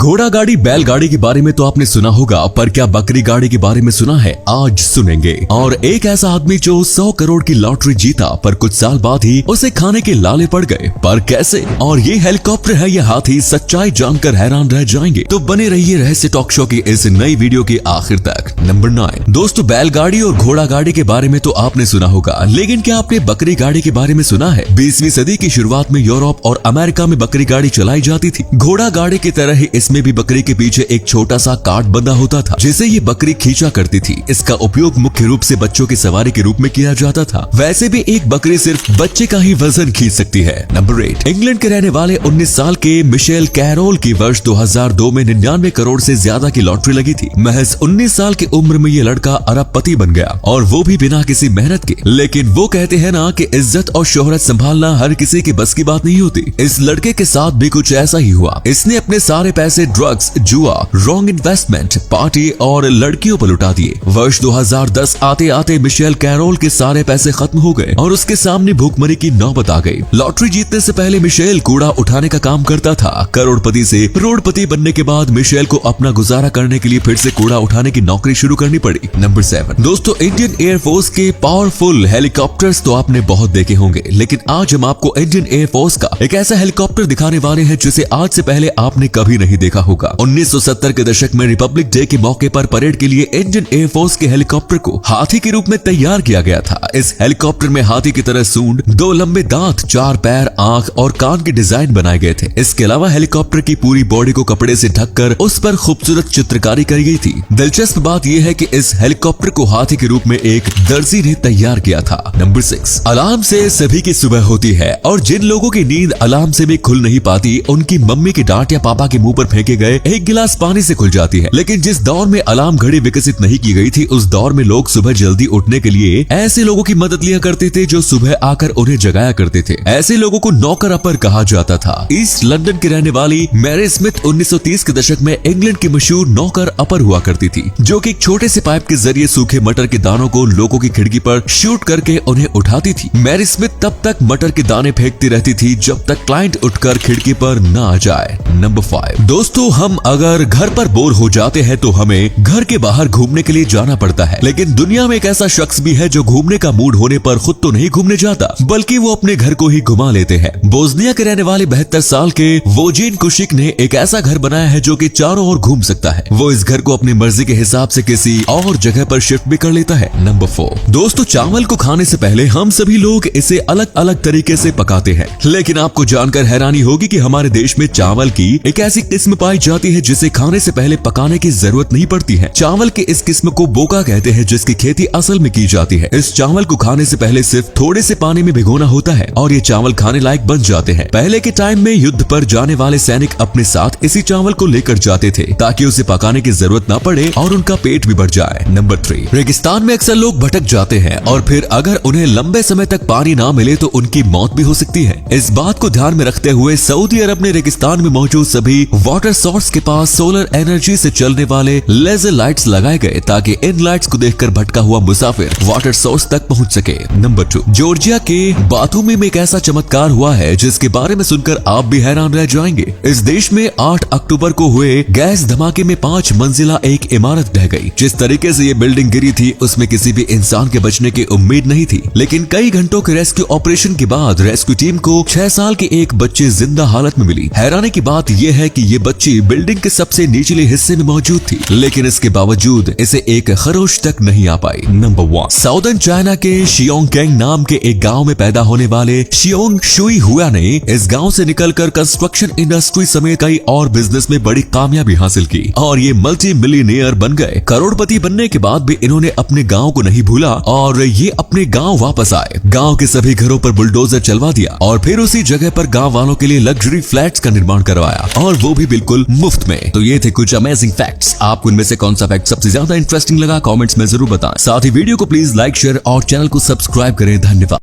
घोड़ा गाड़ी बैलगाड़ी के बारे में तो आपने सुना होगा, पर क्या बकरी गाड़ी के बारे में सुना है? आज सुनेंगे। और एक ऐसा आदमी जो 100 करोड़ की लॉटरी जीता, पर कुछ साल बाद ही उसे खाने के लाले पड़ गए। पर कैसे? और ये हेलीकॉप्टर है या हाथी, सच्चाई जानकर हैरान रह जाएंगे। तो बने रहिए रहस्य टॉक शो की इस नई वीडियो के आखिर तक। नंबर 9। दोस्तों, बैलगाड़ी और घोड़ा गाड़ी के बारे में तो आपने सुना होगा, लेकिन क्या आपने बकरी गाड़ी के बारे में सुना है? 20वीं सदी की शुरुआत में यूरोप और अमेरिका में बकरी गाड़ी चलाई जाती थी। घोड़ा गाड़ी की तरह ही इसमें भी बकरी के पीछे एक छोटा सा कार्ट बंधा होता था, जिसे ये बकरी खींचा करती थी। इसका उपयोग मुख्य रूप से बच्चों की सवारी के रूप में किया जाता था। वैसे भी एक बकरी सिर्फ बच्चे का ही वजन खींच सकती है। नंबर 8। इंग्लैंड के रहने वाले 19 साल के मिशेल कैरोल की वर्ष 2002 में 99 करोड़ से ज्यादा की लॉटरी लगी थी। महज 19 साल की उम्र में ये लड़का अरबपति बन गया, और वो भी बिना किसी मेहनत के। लेकिन वो कहते हैं ना कि इज्जत और शोहरत संभालना हर किसी की बस की बात नहीं होती। इस लड़के के साथ भी कुछ ऐसा ही हुआ। इसने अपने सारे पैसे ड्रग्स, जुआ, रॉन्ग इन्वेस्टमेंट, पार्टी और लड़कियों पर लुटा दिए। वर्ष 2010 आते आते मिशेल कैरोल के सारे पैसे खत्म हो गए और उसके सामने भूखमरी की नौबत आ गई। लॉटरी जीतने से पहले मिशेल कूड़ा उठाने का काम करता था। करोड़पति से करोड़पति बनने के बाद मिशेल को अपना गुजारा करने के लिए फिर से कूड़ा उठाने की नौकरी शुरू करनी पड़ी। नंबर 7। दोस्तों, इंडियन एयरफोर्स के पावरफुल हेलीकॉप्टर्स तो आपने बहुत देखे होंगे, लेकिन आज हम आपको इंडियन एयरफोर्स का एक ऐसा हेलीकॉप्टर दिखाने वाले हैं जिसे आज से पहले आपने कभी नहीं देखा होगा। 1970 के दशक में रिपब्लिक डे के मौके पर परेड के लिए इंडियन एयरफोर्स के हेलीकॉप्टर को हाथी के रूप में तैयार किया गया था। इस हेलीकॉप्टर में हाथी की तरह सूंड, 2 लंबे दांत, 4 पैर, आंख और कान के डिजाइन बनाए गए थे। इसके अलावा हेलीकॉप्टर की पूरी बॉडी को कपड़े से ढककर उस पर खूबसूरत चित्रकारी करी गई थी। दिलचस्प बात यह है कि इस हेलीकॉप्टर को हाथी के रूप में एक दर्जी ने तैयार किया था। नंबर 6। अलार्म से सभी की सुबह होती है, और जिन लोगों की नींद अलार्म से भी खुल नहीं पाती, उनकी मम्मी की डांट या पापा के मुंह पर फेंके गए एक गिलास पानी से खुल जाती है। लेकिन जिस दौर में अलार्म घड़ी विकसित नहीं की गई थी, उस दौर में लोग सुबह जल्दी उठने के लिए ऐसे लोगों की मदद लिया करते थे जो सुबह आकर उन्हें जगाया करते थे। ऐसे लोगों को नौकर अपर कहा जाता था। ईस्ट लंदन की रहने वाली मैरी स्मिथ 1930 के दशक में इंग्लैंड की मशहूर नौकर अपर हुआ करती थी, जो कि एक छोटे से पाइप के जरिए सूखे मटर के दानों को लोगों की खिड़की पर शूट करके उन्हें उठाती थी। मैरी स्मिथ तब तक मटर के दाने फेंकती रहती थी जब तक क्लाइंट उठकर खिड़की पर न आ जाए। नंबर 5। दोस्तों, हम अगर घर पर बोर हो जाते हैं तो हमें घर के बाहर घूमने के लिए जाना पड़ता है, लेकिन दुनिया में एक ऐसा शख्स भी है जो घूमने का मूड होने पर खुद तो नहीं घूमने जाता, बल्कि वो अपने घर को ही घुमा लेते हैं। बोस्निया के रहने वाले 72 साल के वोजिन कुशिक ने एक ऐसा घर बनाया है जो कि चारों ओर घूम सकता है। वो इस घर को अपनी मर्जी के हिसाब से किसी और जगह पर शिफ्ट भी कर लेता है। नंबर 4। दोस्तों, चावल को खाने से पहले हम सभी लोग इसे अलग अलग तरीके से पकाते हैं, लेकिन आपको जानकर हैरानी होगी कि हमारे देश में चावल की एक ऐसी किस्म पाई जाती है जिसे खाने से पहले पकाने की जरूरत नहीं पड़ती है। चावल के इस किस्म को बोका कहते हैं, जिसकी खेती असल में की जाती है। इस चावल को खाने से पहले सिर्फ थोड़े से पानी में भिगोना होता है और ये चावल खाने लायक बन जाते हैं। पहले के टाइम में युद्ध पर जाने वाले सैनिक अपने साथ इसी चावल को लेकर जाते थे ताकि उसे पकाने की जरूरत न पड़े और उनका पेट भी भर जाए। नंबर 3। रेगिस्तान में अक्सर लोग भटक जाते हैं और फिर अगर उन्हें लंबे समय तक पानी ना मिले तो उनकी मौत भी हो सकती है। इस बात को ध्यान में रखते हुए सऊदी अरब ने रेगिस्तान में मौजूद सभी वाटर सोर्स के पास सोलर एनर्जी से चलने वाले लेजर लाइट्स लगाए गए ताकि इन लाइट्स को देखकर भटका हुआ मुसाफिर वाटर सोर्स तक पहुंच सके। नंबर 2। जॉर्जिया के बातूमी में एक ऐसा चमत्कार हुआ है जिसके बारे में सुनकर आप भी हैरान रह जाएंगे। इस देश में 8 अक्टूबर को हुए गैस धमाके में 5 मंजिला एक इमारत ढह गई। जिस तरीके से ये बिल्डिंग गिरी थी उसमें किसी भी इंसान के बचने की उम्मीद नहीं थी, लेकिन कई घंटों के रेस्क्यू ऑपरेशन के बाद रेस्क्यू टीम को 6 साल की एक बच्ची जिंदा हालत में मिली। हैरानी की बात यह है कि ये बच्ची बिल्डिंग के सबसे निचले हिस्से में मौजूद थी, लेकिन इसके बावजूद इसे एक खरोश तक नहीं आ पाई। नंबर 1। साउदर्न चाइना के शियोंगगैंग नाम के एक गांव में पैदा होने वाले शियोंग शुई हुआ ने इस गांव से निकलकर कंस्ट्रक्शन इंडस्ट्री समेत कई और बिजनेस में बड़ी कामयाबी हासिल की और ये मल्टी मिलियनियर बन गए। करोड़पति बनने के बाद भी इन्होंने अपने गांव को नहीं भूला और ये अपने गांव वापस आए। गांव के सभी घरों पर बुलडोजर चलवा दिया और फिर उसी जगह पर गांव वालों के लिए लग्जरी फ्लैट्स का निर्माण करवाया, और वो भी बिल्कुल मुफ्त में। तो ये थे कुछ अमेजिंग फैक्ट्स। आपको इनमें से कौन सा फैक्ट सबसे ज्यादा इंटरेस्टिंग लगा, कमेंट्स में जरूर बताएं। साथ ही वीडियो को प्लीज लाइक, शेयर और चैनल को सब्सक्राइब करें। धन्यवाद।